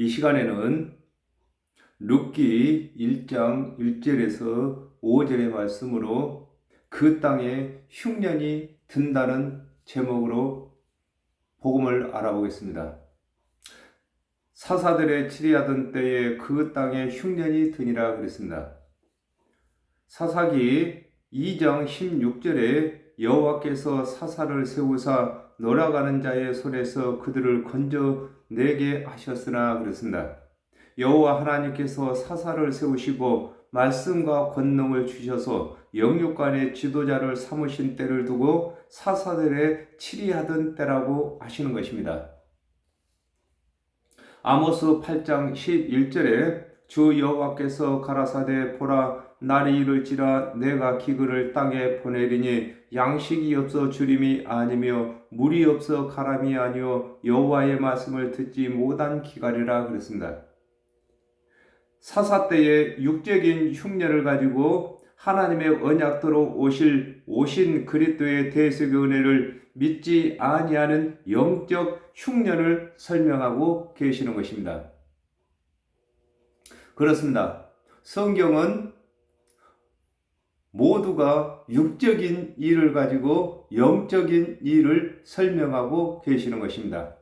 이 시간에는 룻기 1장 1절에서 5절의 말씀으로 그 땅에 흉년이 든다는 제목으로 복음을 알아보겠습니다. 사사들의 치리하던 때에 그 땅에 흉년이 드니라 그랬습니다. 사사기 2장 16절에 여호와께서 사사를 세우사 놀아가는 자의 손에서 그들을 건져내게 하셨으나 그랬습니다. 여호와 하나님께서 사사를 세우시고 말씀과 권능을 주셔서 영육간의 지도자를 삼으신 때를 두고 사사들의 치리하던 때라고 하시는 것입니다. 아모스 8장 11절에 주 여호와께서 가라사대 보라 날이 이를지라 내가 기근을 땅에 보내리니 양식이 없어 주림이 아니며 물이 없어 가람이 아니요 여호와의 말씀을 듣지 못한 기갈이라 그랬습니다. 사사 때에 육적인 흉년을 가지고 하나님의 언약대로 오신 그리스도의 대속의 은혜를 믿지 아니하는 영적 흉년을 설명하고 계시는 것입니다. 그렇습니다. 성경은 모두가 육적인 일을 가지고 영적인 일을 설명하고 계시는 것입니다.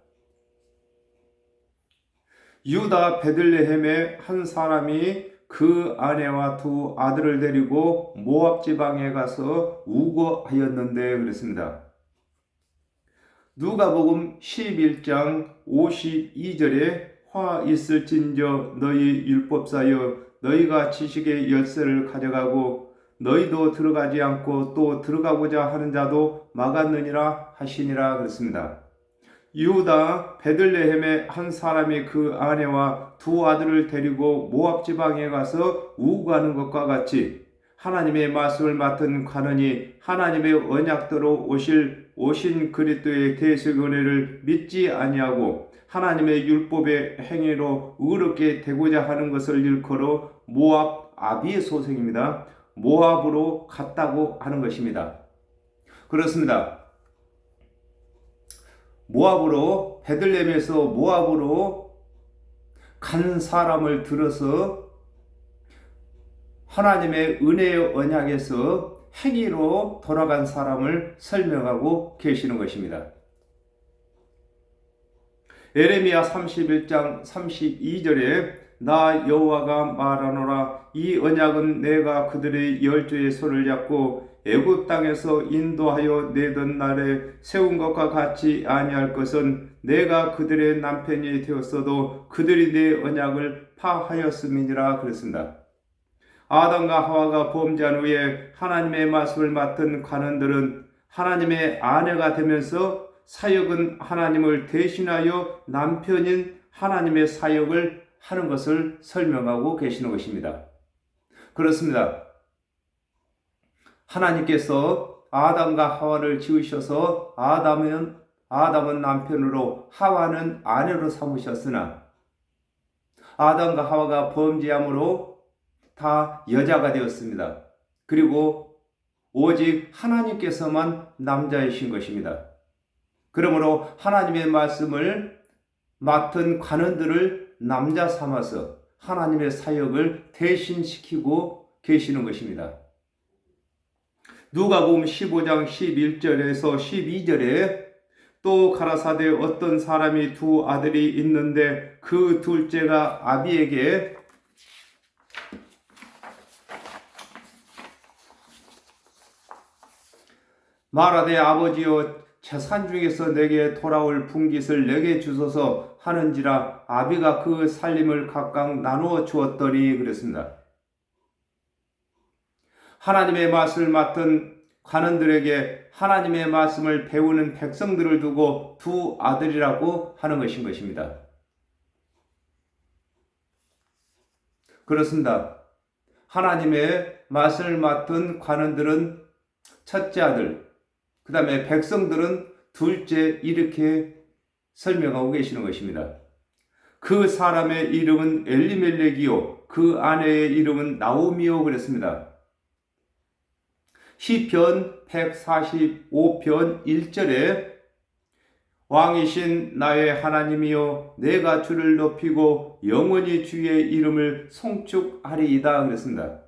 유다 베들레헴의 한 사람이 그 아내와 두 아들을 데리고 모압 지방에 가서 우거하였는데 그랬습니다. 누가복음 11장 52절에 화 있을진저 너희 율법사여 너희가 지식의 열쇠를 가져가고 너희도 들어가지 않고 또 들어가고자 하는 자도 막았느니라 하시니라 그랬습니다. 유다 베들레헴의 한 사람이 그 아내와 두 아들을 데리고 모압 지방에 가서 우거하는 것과 같이 하나님의 말씀을 맡은 관원이 하나님의 언약대로 오신 그리스도의 대속 은혜를 믿지 아니하고 하나님의 율법의 행위로 의롭게 되고자 하는 것을 일컬어 모압 아비의 소생입니다. 모압으로 갔다고 하는 것입니다. 그렇습니다. 모압으로 베들레헴에서 모압으로 간 사람을 들어서 하나님의 은혜의 언약에서 행위로 돌아간 사람을 설명하고 계시는 것입니다. 예레미야 31장 32절에 나 여호와가 말하노라 이 언약은 내가 그들의 열조의 손을 잡고 애굽 땅에서 인도하여 내던 날에 세운 것과 같이 아니할 것은 내가 그들의 남편이 되었어도 그들이 내 언약을 파하였음이니라 그랬습니다. 아담과 하와가 범죄한 후에 하나님의 말씀을 맡은 관원들은 하나님의 아내가 되면서 사역은 하나님을 대신하여 남편인 하나님의 사역을 하는 것을 설명하고 계시는 것입니다. 그렇습니다. 하나님께서 아담과 하와를 지으셔서 아담은 남편으로 하와는 아내로 삼으셨으나 아담과 하와가 범죄함으로 다 여자가 되었습니다. 그리고 오직 하나님께서만 남자이신 것입니다. 그러므로 하나님의 말씀을 맡은 관원들을 남자 삼아서 하나님의 사역을 대신시키고 계시는 것입니다. 누가복음 15장 11절에서 12절에 또 가라사대 어떤 사람이 두 아들이 있는데 그 둘째가 아비에게 말하되 아버지여 재산 중에서 내게 돌아올 분깃을 내게 주소서 하는지라 아비가 그 살림을 각각 나누어 주었더니 그랬습니다. 하나님의 말씀을 맡은 관원들에게 하나님의 말씀을 배우는 백성들을 두고 두 아들이라고 하는 것입니다. 그렇습니다. 하나님의 말씀을 맡은 관원들은 첫째 아들, 그 다음에 백성들은 둘째 이렇게 설명하고 계시는 것입니다. 그 사람의 이름은 엘리멜렉이요 그 아내의 이름은 나오미요 그랬습니다. 시편 145편 1절에 왕이신 나의 하나님이여 내가 주를 높이고 영원히 주의 이름을 송축하리이다 그랬습니다.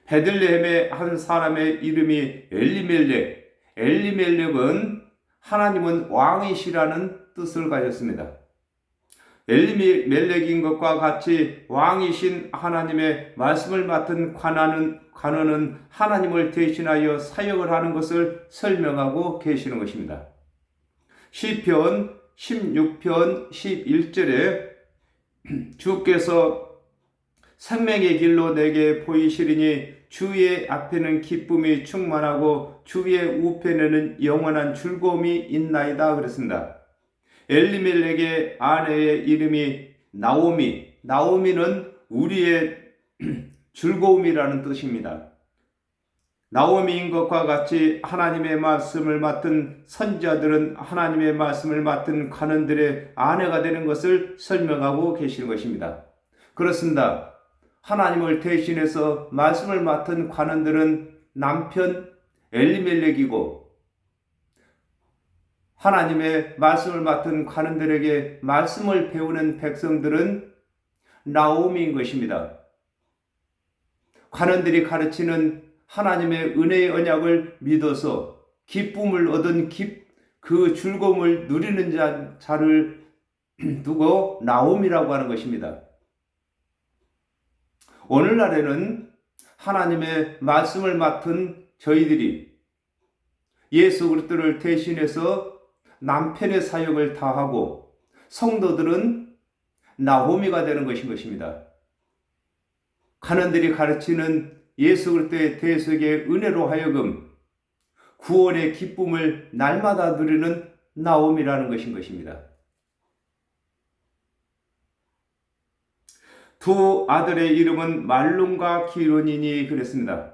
베들레헴의 한 사람의 이름이 엘리멜렉. 엘리멜렉은 하나님은 왕이시라는 뜻을 가졌습니다. 엘리멜렉인 것과 같이 왕이신 하나님의 말씀을 맡은 관원은 하나님을 대신하여 사역을 하는 것을 설명하고 계시는 것입니다. 시편 16편 11절에 주께서 생명의 길로 내게 보이시리니 주의 앞에는 기쁨이 충만하고 주의 우편에는 영원한 즐거움이 있나이다 그랬습니다. 엘리멜렉의 아내의 이름이 나오미. 나오미는 우리의 즐거움이라는 뜻입니다. 나오미인 것과 같이 하나님의 말씀을 맡은 선지자들은 하나님의 말씀을 맡은 관원들의 아내가 되는 것을 설명하고 계시는 것입니다. 그렇습니다. 하나님을 대신해서 말씀을 맡은 관원들은 남편 엘리멜렉이고 하나님의 말씀을 맡은 관원들에게 말씀을 배우는 백성들은 나오미인 것입니다. 관원들이 가르치는 하나님의 은혜의 언약을 믿어서 기쁨을 얻은 그 즐거움을 누리는 자를 두고 나오미라고 하는 것입니다. 오늘날에는 하나님의 말씀을 맡은 저희들이 예수 그리스도를 대신해서 남편의 사역을 다하고 성도들은 나오미가 되는 것입니다. 관원들이 가르치는 예수 그리스도의 대속의 은혜로 하여금 구원의 기쁨을 날마다 누리는 나오미라는 것입니다. 두 아들의 이름은 말론과 기론이니 그랬습니다.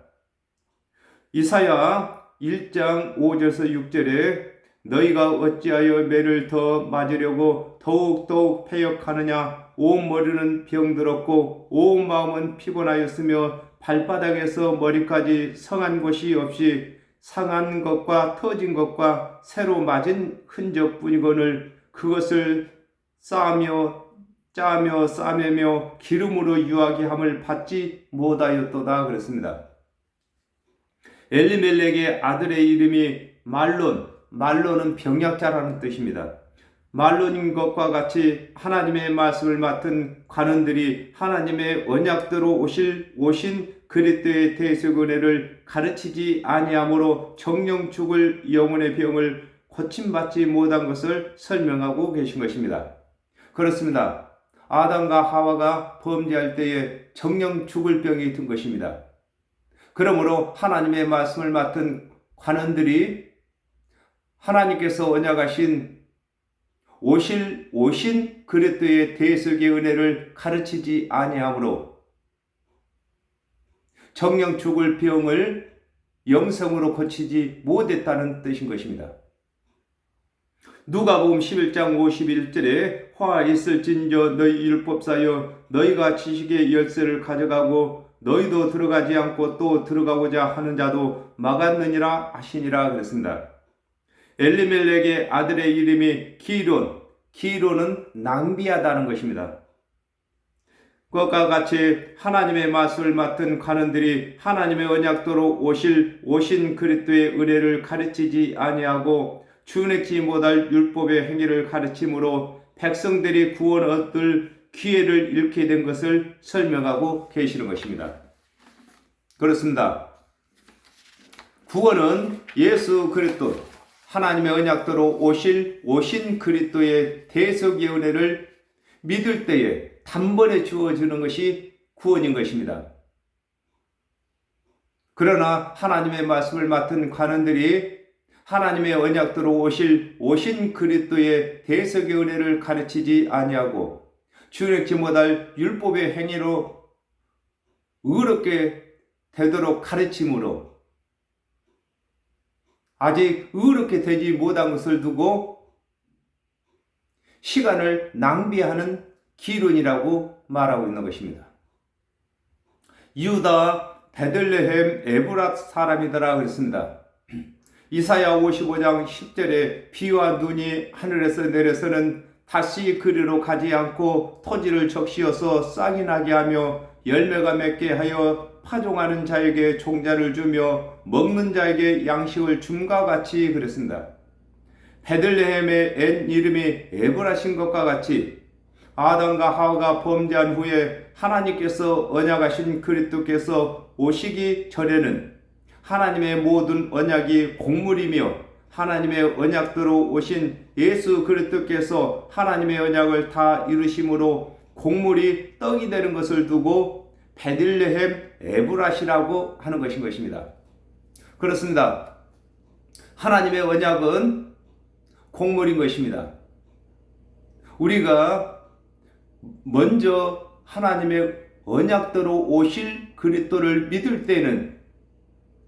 이사야 1장 5절에서 6절에 너희가 어찌하여 매를 더 맞으려고 더욱 패역하느냐. 온 머리는 병들었고 온 마음은 피곤하였으며 발바닥에서 머리까지 성한 곳이 없이 상한 것과 터진 것과 새로 맞은 흔적뿐이거늘 그것을 짜며 싸매며 기름으로 유하게 함을 받지 못하였도다 그랬습니다. 엘리멜렉의 아들의 이름이 말론은 병약자라는 뜻입니다. 말론인 것과 같이 하나님의 말씀을 맡은 관원들이 하나님의 언약대로 오신 그리스도의 대속 은혜를 가르치지 아니하므로 정령 죽을 영혼의 병을 고침받지 못한 것을 설명하고 계신 것입니다. 그렇습니다. 아담과 하와가 범죄할 때에 정령 죽을 병이 든 것입니다. 그러므로 하나님의 말씀을 맡은 관원들이 하나님께서 언약하신 오신 그리스도의 대속의 은혜를 가르치지 아니하므로 정령 죽을 병을 영성으로 고치지 못했다는 뜻인 것입니다. 누가복음 11장 51절에 화 있을진저 너희 율법사여 너희가 지식의 열쇠를 가져가고 너희도 들어가지 않고 또 들어가고자 하는 자도 막았느니라 하시니라 그랬습니다. 엘리멜렉의 아들의 이름이 기론은 낭비하다는 것입니다. 그것과 같이 하나님의 말씀을 맡은 관원들이 하나님의 언약도로 오신 그리스도의 은혜를 가르치지 아니하고 준행치 못할 율법의 행위를 가르침으로 백성들이 구원 얻을 기회를 잃게 된 것을 설명하고 계시는 것입니다. 그렇습니다. 구원은 예수 그리스도 하나님의 언약도로 오신 그리스도의 대속의 은혜를 믿을 때에 단번에 주어지는 것이 구원인 것입니다. 그러나 하나님의 말씀을 맡은 관원들이 하나님의 언약도로 오신 그리스도의 대속의 은혜를 가르치지 아니하고 준행치 못할 율법의 행위로 의롭게 되도록 가르침으로 아직 의롭게 되지 못한 것을 두고 시간을 낭비하는 기론이라고 말하고 있는 것입니다. 유다 베들레헴 에브랏 사람이더라 그랬습니다. 이사야 55장 10절에 비와 눈이 하늘에서 내려서는 다시 그리로 가지 않고 토지를 적시어서 싹이 나게 하며 열매가 맺게 하여 파종하는 자에게 종자를 주며 먹는 자에게 양식을 줌과 같이 그랬습니다. 베들레헴의 엔 이름이 에브라신 것과 같이 아담과 하와가 범죄한 후에 하나님께서 언약하신 그리스도께서 오시기 전에는 하나님의 모든 언약이 곡물이며 하나님의 언약대로 오신 예수 그리스도께서 하나님의 언약을 다 이루심으로 곡물이 떡이 되는 것을 두고 베들레헴 에브라시라고 하는 것입니다. 그렇습니다. 하나님의 언약은 곡물인 것입니다. 우리가 먼저 하나님의 언약대로 오실 그리스도를 믿을 때는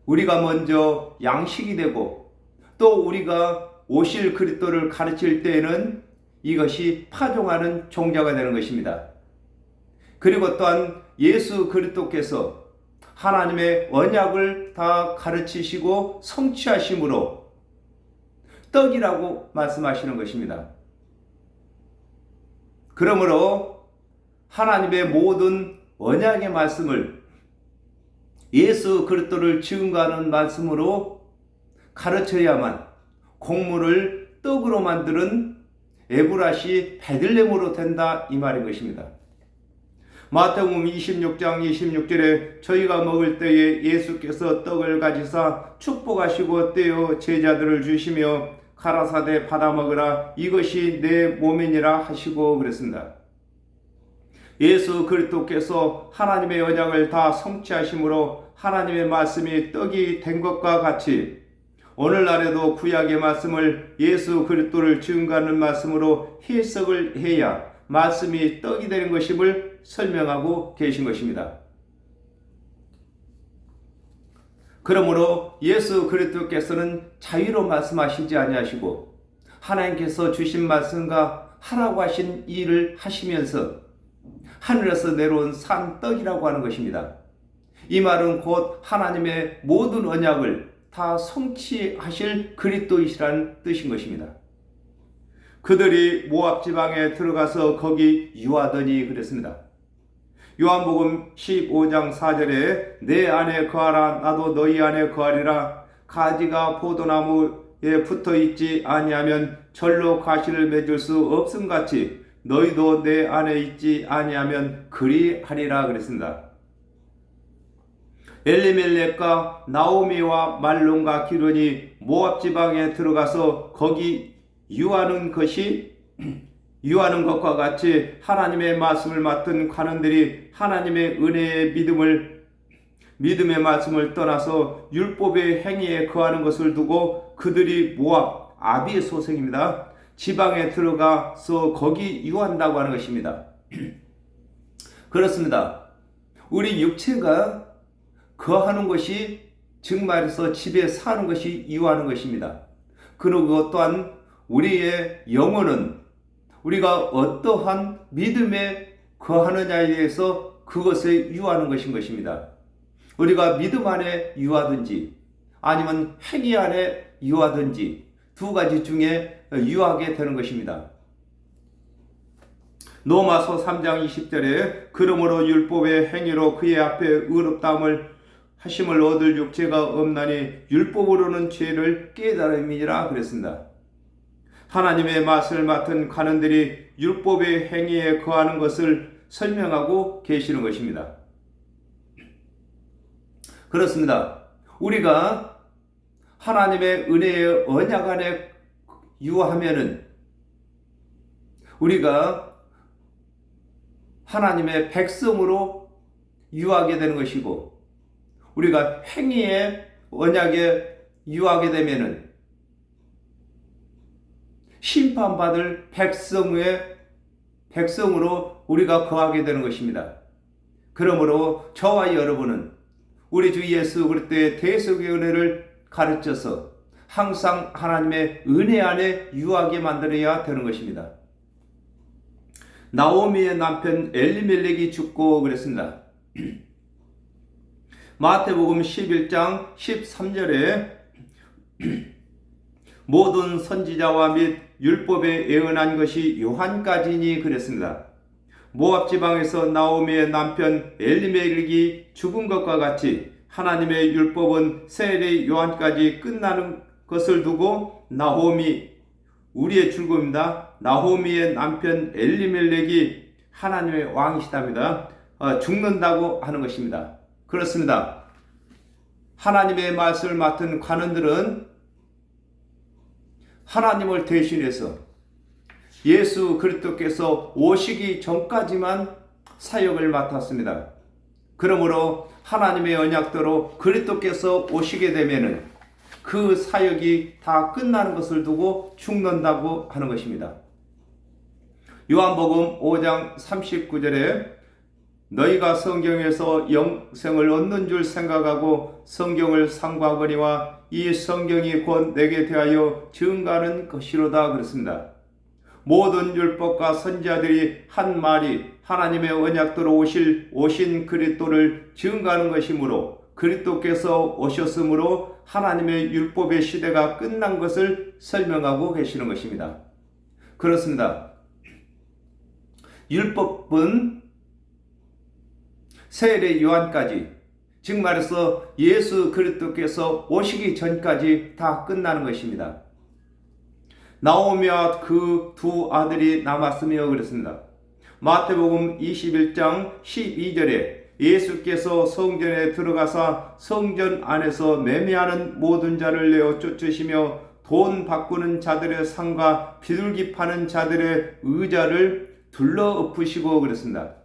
우리가 먼저 양식이 되고 또 우리가 오실 그리스도를 가르칠 때에는 이것이 파종하는 종자가 되는 것입니다. 그리고 또한 예수 그리스도께서 하나님의 언약을 다 가르치시고 성취하심으로 떡이라고 말씀하시는 것입니다. 그러므로 하나님의 모든 언약의 말씀을 예수 그리스도를 증거하는 말씀으로 가르쳐야만 곡물을 떡으로 만드는 에브라시 베들레헴으로 된다 이 말인 것입니다. 마태복음 26장 26절에 저희가 먹을 때에 예수께서 떡을 가지사 축복하시고 떼어 제자들을 주시며 가라사대 받아 먹으라 이것이 내 몸이니라 하시고 그랬습니다. 예수 그리스도께서 하나님의 언약을 다 성취하심으로 하나님의 말씀이 떡이 된 것과 같이 오늘날에도 구약의 말씀을 예수 그리스도를 증거하는 말씀으로 해석을 해야 말씀이 떡이 되는 것임을 설명하고 계신 것입니다. 그러므로 예수 그리스도께서는 자유로 말씀하시지 아니하시고 하나님께서 주신 말씀과 하라고 하신 일을 하시면서 하늘에서 내려온 산 떡이라고 하는 것입니다. 이 말은 곧 하나님의 모든 언약을 다 성취하실 그리스도이시라는 뜻인 것입니다. 그들이 모압 지방에 들어가서 거기 유하더니 그랬습니다. 요한복음 15장 4절에 내 안에 거하라 나도 너희 안에 거하리라 가지가 포도나무에 붙어있지 아니하면 절로 가시를 맺을 수 없음같이 너희도 내 안에 있지 아니하면 그리하리라 그랬습니다. 엘리멜렉과 나오미와 말론과 기론이 모압 지방에 들어가서 거기 유하는 것과 같이 하나님의 말씀을 맡은 관원들이 하나님의 은혜의 믿음의 말씀을 떠나서 율법의 행위에 거하는 것을 두고 그들이 모압 아비의 소생입니다. 지방에 들어가서 거기 유한다고 하는 것입니다. 그렇습니다. 우리 육체가 거하는 것이 즉 말해서 집에 사는 것이 유하는 것입니다. 그리고 또한 우리의 영혼은 우리가 어떠한 믿음에 거하느냐에 대해서 그것에 유하는 것인 것입니다. 우리가 믿음 안에 유하든지 아니면 행위 안에 유하든지 두 가지 중에 유하게 되는 것입니다. 로마서 3장 20절에 그러므로 율법의 행위로 그의 앞에 의롭다함을 하심을 얻을 육체가 없나니 율법으로는 죄를 깨달음이니라 그랬습니다. 하나님의 맛을 맡은 관원들이 율법의 행위에 거하는 것을 설명하고 계시는 것입니다. 그렇습니다. 우리가 하나님의 은혜의 언약 안에 유하면은 우리가 하나님의 백성으로 유하게 되는 것이고 우리가 행위의 언약에 유하게 되면은 심판받을 백성으로 우리가 거하게 되는 것입니다. 그러므로 저와 여러분은 우리 주 예수 그리스도의 대속의 은혜를 가르쳐서 항상 하나님의 은혜 안에 유하게 만들어야 되는 것입니다. 나오미의 남편 엘리멜렉이 죽고 그랬습니다. 마태복음 11장 13절에 모든 선지자와 및 율법에 예언한 것이 요한까지니 그랬습니다. 모압 지방에서 나오미의 남편 엘리멜렉이 죽은 것과 같이 하나님의 율법은 세례 요한까지 끝나는 것을 두고 나호미, 우리의 출구입니다. 나호미의 남편 엘리멜렉이 하나님의 왕이시답니다. 죽는다고 하는 것입니다. 그렇습니다. 하나님의 말씀을 맡은 관원들은 하나님을 대신해서 예수 그리스도께서 오시기 전까지만 사역을 맡았습니다. 그러므로 하나님의 언약대로 그리스도께서 오시게 되면은 그 사역이 다 끝나는 것을 두고 죽는다고 하는 것입니다. 요한복음 5장 39절에 너희가 성경에서 영생을 얻는 줄 생각하고 성경을 상고하거니와 이 성경이 곧 내게 대하여 증가하는 것이로다 그랬습니다. 모든 율법과 선지자들이 한 말이 하나님의 언약대로 오신 그리스도를 증거하는 것이므로 그리스도께서 오셨으므로 하나님의 율법의 시대가 끝난 것을 설명하고 계시는 것입니다. 그렇습니다. 율법은 세례 요한까지, 즉 말해서 예수 그리스도께서 오시기 전까지 다 끝나는 것입니다. 나오미와 그 두 아들이 남았으며 그랬습니다. 마태복음 21장 12절에 예수께서 성전에 들어가사 성전 안에서 매매하는 모든 자를 내어 쫓으시며 돈 바꾸는 자들의 상과 비둘기 파는 자들의 의자를 둘러 엎으시고 그랬습니다.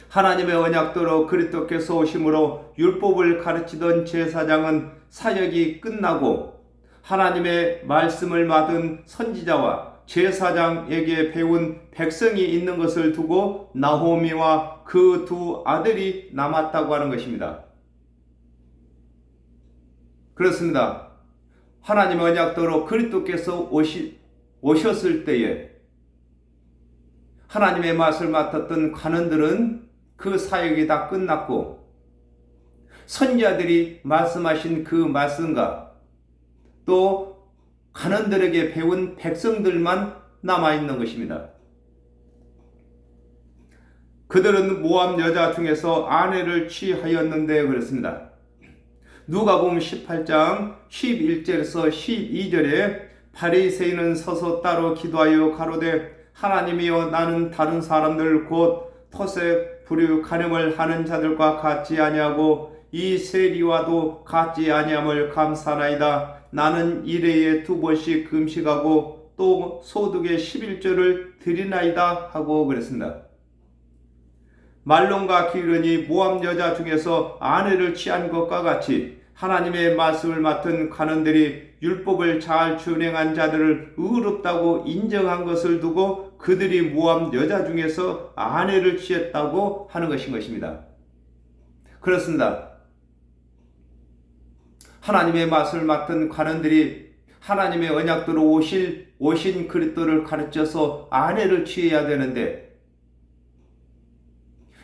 하나님의 언약대로 그리스도께서 오심으로 율법을 가르치던 제사장은 사역이 끝나고 하나님의 말씀을 받은 선지자와 제사장에게 배운 백성이 있는 것을 두고 나호미와 그 두 아들이 남았다고 하는 것입니다. 그렇습니다. 하나님의 언약대로 그리스도께서 오셨을 때에 하나님의 말씀을 맡았던 관원들은 그 사역이 다 끝났고 선지자들이 말씀하신 그 말씀과 또 관원들에게 배운 백성들만 남아있는 것입니다. 그들은 모압 여자 중에서 아내를 취하였는데 그렇습니다. 누가복음 18장 11절에서 12절에 바리새인은 서서 따로 기도하여 가로되 하나님이여 나는 다른 사람들 곧 토색 불유 간음을 하는 자들과 같지 아니하고 이 세리와도 같지 아니함을 감사나이다. 나는 일회에 2번씩 금식하고 또 소득의 11조를 드리나이다 하고 그랬습니다. 말론과 기르니 모압 여자 중에서 아내를 취한 것과 같이 하나님의 말씀을 맡은 관원들이 율법을 잘 준행한 자들을 의롭다고 인정한 것을 두고 그들이 모압 여자 중에서 아내를 취했다고 하는 것입니다. 그렇습니다. 하나님의 말씀을 맡은 관원들이 하나님의 언약대로 오신 그리스도를 가르쳐서 아내를 취해야 되는데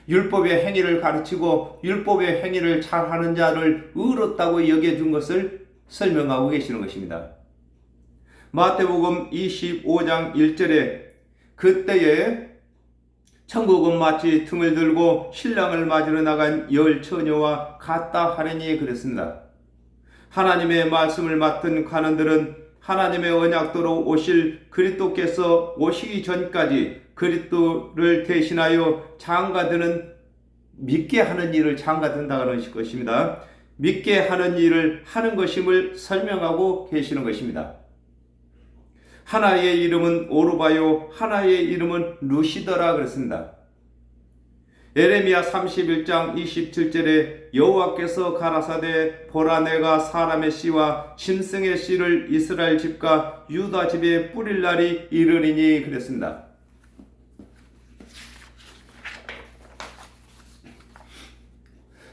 율법의 행위를 가르치고 율법의 행위를 잘하는 자를 의롭다고 여겨준 것을 설명하고 계시는 것입니다. 마태복음 25장 1절에 그때에 천국은 마치 등을 들고 신랑을 맞으러 나간 열 처녀와 같다 하려니 그랬습니다. 하나님의 말씀을 맡은 관원들은 하나님의 언약대로 오실 그리스도께서 오시기 전까지 그리스도를 대신하여 장가드는 믿게 하는 일을 장가든다는 것입니다. 믿게 하는 일을 하는 것임을 설명하고 계시는 것입니다. 하나의 이름은 오르바요 하나의 이름은 루시더라 그랬습니다. 예레미야 31장 27절에 여호와께서 가라사대 보라 내가 사람의 씨와 짐승의 씨를 이스라엘 집과 유다 집에 뿌릴 날이 이르리니 그랬습니다.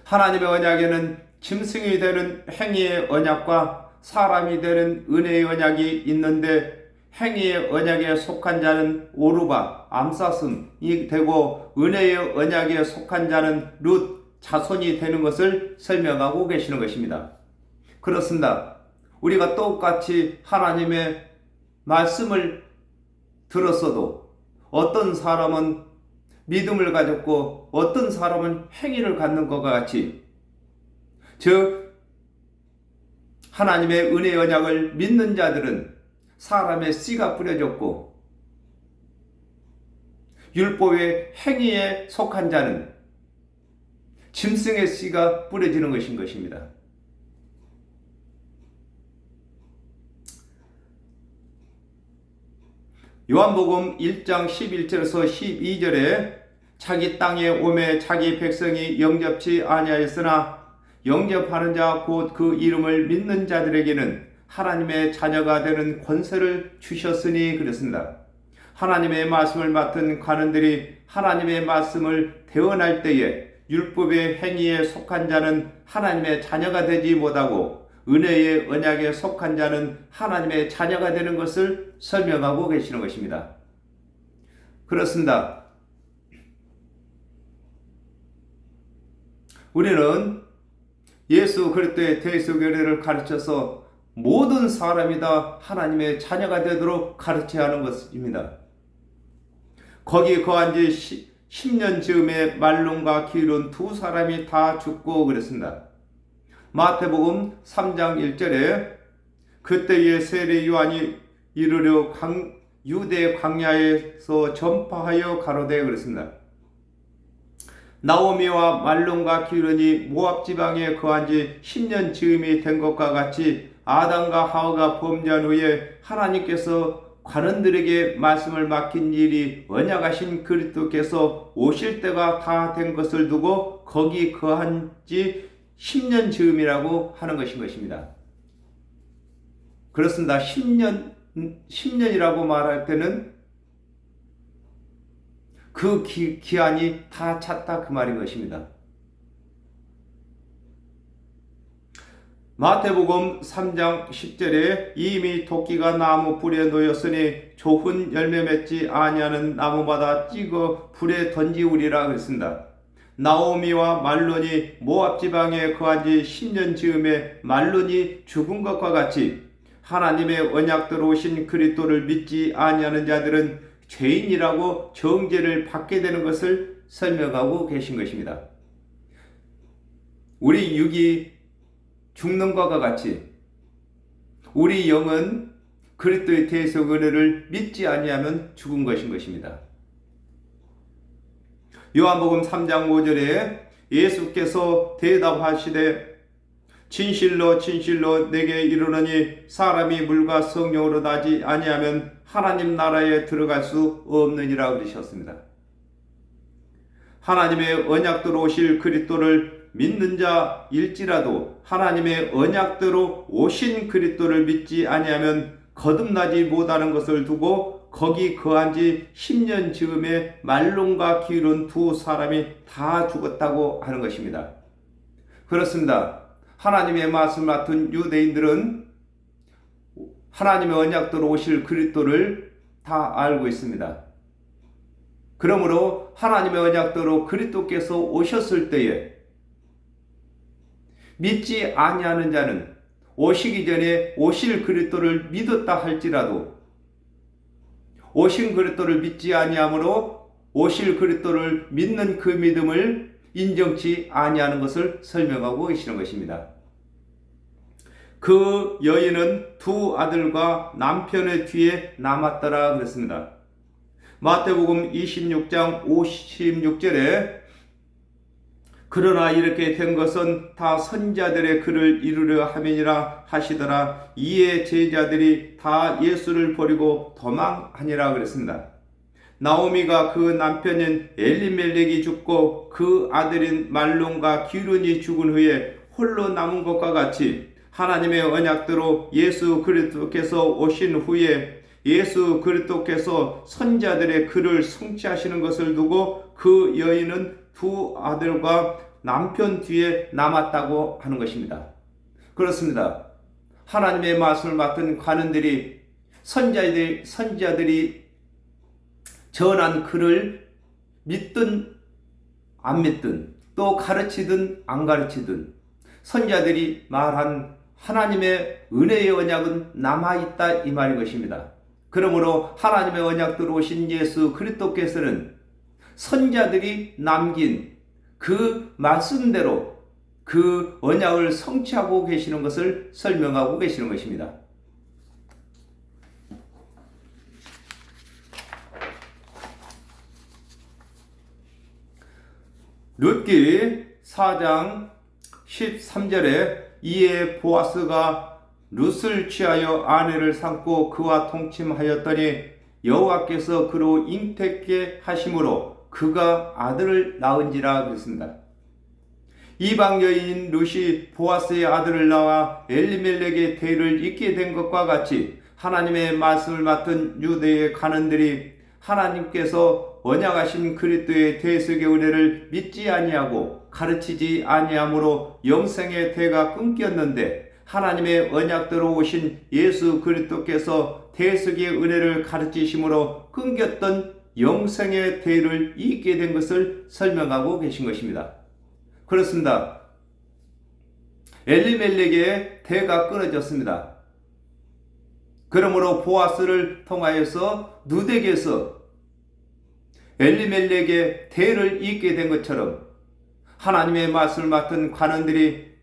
하나님의 언약에는 짐승이 되는 행위의 언약과 사람이 되는 은혜의 언약이 있는데 행위의 언약에 속한 자는 오르바, 암사슴이 되고 은혜의 언약에 속한 자는 룻, 자손이 되는 것을 설명하고 계시는 것입니다. 그렇습니다. 우리가 똑같이 하나님의 말씀을 들었어도 어떤 사람은 믿음을 가졌고 어떤 사람은 행위를 갖는 것과 같이, 즉 하나님의 은혜 언약을 믿는 자들은 사람의 씨가 뿌려졌고 율법의 행위에 속한 자는 짐승의 씨가 뿌려지는 것인 것입니다. 요한복음 1장 11절에서 12절에 자기 땅에 오매 자기 백성이 영접치 아니하였으나 영접하는 자 곧 그 이름을 믿는 자들에게는 하나님의 자녀가 되는 권세를 주셨으니 그랬습니다. 하나님의 말씀을 맡은 관원들이 하나님의 말씀을 대언할 때에 율법의 행위에 속한 자는 하나님의 자녀가 되지 못하고 은혜의 언약에 속한 자는 하나님의 자녀가 되는 것을 설명하고 계시는 것입니다. 그렇습니다. 우리는 예수 그리스도의 대속교회를 가르쳐서 모든 사람이 다 하나님의 자녀가 되도록 가르쳐야 하는 것입니다. 거기 거한 지 10년 즈음에 말론과 기울은 두 사람이 다 죽고 그랬습니다. 마태복음 3장 1절에 그때에 세례 요한이 이르려 유대 광야에서 전파하여 가로되 그랬습니다. 나오미와 말론과 기울은이 모압 지방에 거한 지 10년 즈음이 된 것과 같이 아담과 하와가 범죄한 후에 하나님께서 관원들에게 말씀을 맡긴 일이 언약하신 그리스도께서 오실 때가 다 된 것을 두고 거기 거한 지 10년 즈음이라고 하는 것입니다. 그렇습니다. 10년이라고 말할 때는 그 기한이 다 찼다 그 말인 것입니다. 마태복음 3장 10절에 이미 토끼가 나무 불에 놓였으니 좋은 열매 맺지 아니하는 나무마다 찍어 불에 던지우리라 그랬습니다. 나오미와 말론이 모압 지방에 거한 지 10년 즈음에 말론이 죽은 것과 같이 하나님의 언약대로 오신 그리스도를 믿지 아니하는 자들은 죄인이라고 정죄를 받게 되는 것을 설명하고 계신 것입니다. 우리 육이 죽는 것과 같이 우리 영은 그리스도의 대속 은혜를 믿지 아니하면 죽은 것인 것입니다. 요한복음 3장 5절에 예수께서 대답하시되 진실로 진실로 내게 이르노니 사람이 물과 성령으로 나지 아니하면 하나님 나라에 들어갈 수 없느니라 그러셨습니다. 하나님의 언약대로 오실 그리스도를 믿는 자일지라도 하나님의 언약대로 오신 그리스도를 믿지 아니하면 거듭나지 못하는 것을 두고 거기 거한 지 10년 즈음에 말론과 기울은 두 사람이 다 죽었다고 하는 것입니다. 그렇습니다. 하나님의 말씀을 맡은 유대인들은 하나님의 언약대로 오실 그리스도를 다 알고 있습니다. 그러므로 하나님의 언약대로 그리스도께서 오셨을 때에 믿지 아니하는 자는 오시기 전에 오실 그리스도를 믿었다 할지라도 오신 그리스도를 믿지 아니하므로 오실 그리스도를 믿는 그 믿음을 인정치 아니하는 것을 설명하고 계시는 것입니다. 그 여인은 두 아들과 남편의 뒤에 남았더라 그랬습니다. 마태복음 26장 56절에 그러나 이렇게 된 것은 다 선지자들의 글을 이루려 함이니라 하시더라. 이에 제자들이 다 예수를 버리고 도망하니라 그랬습니다. 나오미가 그 남편인 엘리멜렉이 죽고 그 아들인 말론과 기륜이 죽은 후에 홀로 남은 것과 같이 하나님의 언약대로 예수 그리스도께서 오신 후에 예수 그리스도께서 선지자들의 글을 성취하시는 것을 두고 그 여인은 두 아들과 남편 뒤에 남았다고 하는 것입니다. 그렇습니다. 하나님의 말씀을 맡은 관원들이 선지자들이 전한 글을 믿든 안 믿든 또 가르치든 안 가르치든 선지자들이 말한 하나님의 은혜의 언약은 남아있다 이 말인 것입니다. 그러므로 하나님의 언약대로 오신 예수 그리스도께서는 선자들이 남긴 그 말씀대로 그 언약을 성취하고 계시는 것을 설명하고 계시는 것입니다. 룻기 4장 13절에 이에 보아스가 룻을 취하여 아내를 삼고 그와 통침하였더니 여호와께서 그로 잉태케 하심으로 그가 아들을 낳은지라 그랬습니다. 이방 여인인 룻이 보아스의 아들을 낳아 엘리멜렉의 대를 잇게 된 것과 같이 하나님의 말씀을 맡은 유대의 관원들이 하나님께서 언약하신 그리스도의 대속의 은혜를 믿지 아니하고 가르치지 아니하므로 영생의 대가 끊겼는데 하나님의 언약대로 오신 예수 그리스도께서 대속의 은혜를 가르치심으로 끊겼던 영생의 대를 잇게 된 것을 설명하고 계신 것입니다. 그렇습니다. 엘리멜렉의 대가 끊어졌습니다. 그러므로 보아스를 통하여서 룻에게서 엘리멜렉의 대를 잇게 된 것처럼 하나님의 말씀을 맡은 관원들이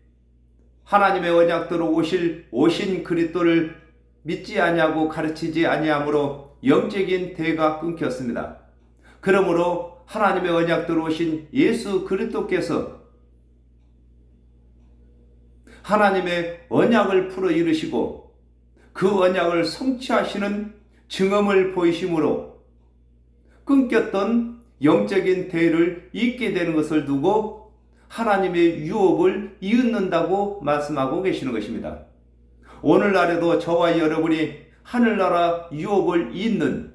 하나님의 언약대로 오신 그리스도를 믿지 아니하고 가르치지 아니하므로 영적인 대가 끊겼습니다. 그러므로 하나님의 언약대로 오신 예수 그리스도께서 하나님의 언약을 풀어 이루시고 그 언약을 성취하시는 증언을 보이심으로 끊겼던 영적인 대를 잇게 되는 것을 두고 하나님의 유업을 이웃는다고 말씀하고 계시는 것입니다. 오늘날에도 저와 여러분이 하늘나라 유업을 잇는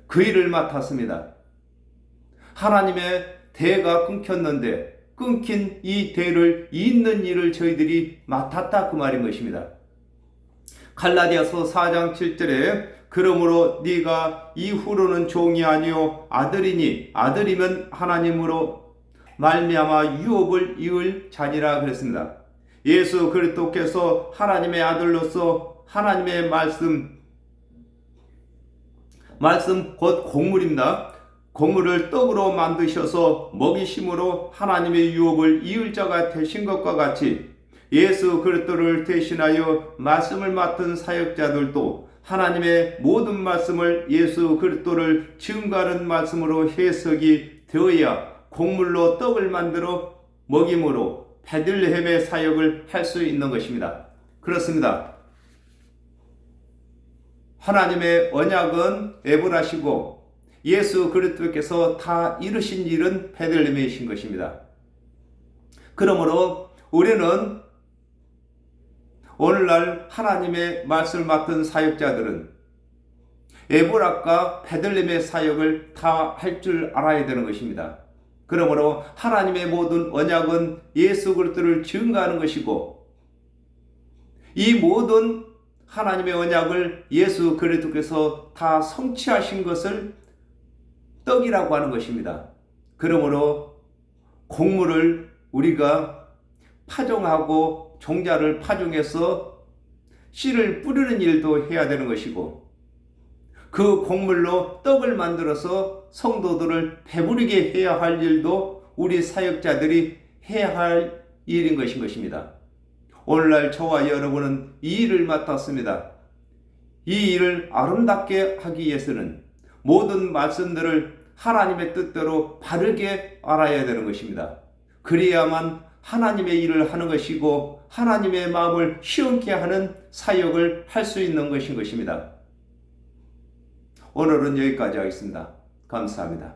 그 일을 맡았습니다. 하나님의 대가 끊겼는데 끊긴 이 대를 잇는 일을 저희들이 맡았다 그 말인 것입니다. 갈라디아서 4장 7절에 그러므로 네가 이후로는 종이 아니요 아들이니 아들이면 하나님으로 말미암아 유업을 이을 자니라 그랬습니다. 예수 그리스도께서 하나님의 아들로서 하나님의 말씀 곧 곡물입니다. 곡물을 떡으로 만드셔서 먹이심으로 하나님의 유업을 이을 자가 되신 것과 같이 예수 그리스도를 대신하여 말씀을 맡은 사역자들도 하나님의 모든 말씀을 예수 그리스도를 증거하는 말씀으로 해석이 되어야 곡물로 떡을 만들어 먹임으로 베들레헴의 사역을 할 수 있는 것입니다. 그렇습니다. 하나님의 언약은 에브라시고 예수 그리스도께서 다 이루신 일은 베들레헴이신 것입니다. 그러므로 우리는 오늘날 하나님의 말씀을 맡은 사역자들은 에브락과 베들레헴의 사역을 다 할 줄 알아야 되는 것입니다. 그러므로 하나님의 모든 언약은 예수 그리스도를 증거하는 것이고 이 모든 하나님의 언약을 예수 그리스도께서 다 성취하신 것을 떡이라고 하는 것입니다. 그러므로 곡물을 우리가 파종하고 종자를 파종해서 씨를 뿌리는 일도 해야 되는 것이고 그 곡물로 떡을 만들어서 성도들을 배부르게 해야 할 일도 우리 사역자들이 해야 할 일인 것입니다. 오늘날 저와 여러분은 이 일을 맡았습니다. 이 일을 아름답게 하기 위해서는 모든 말씀들을 하나님의 뜻대로 바르게 알아야 되는 것입니다. 그래야만 하나님의 일을 하는 것이고 하나님의 마음을 시원케 하는 사역을 할 수 있는 것인 것입니다. 오늘은 여기까지 하겠습니다. 감사합니다.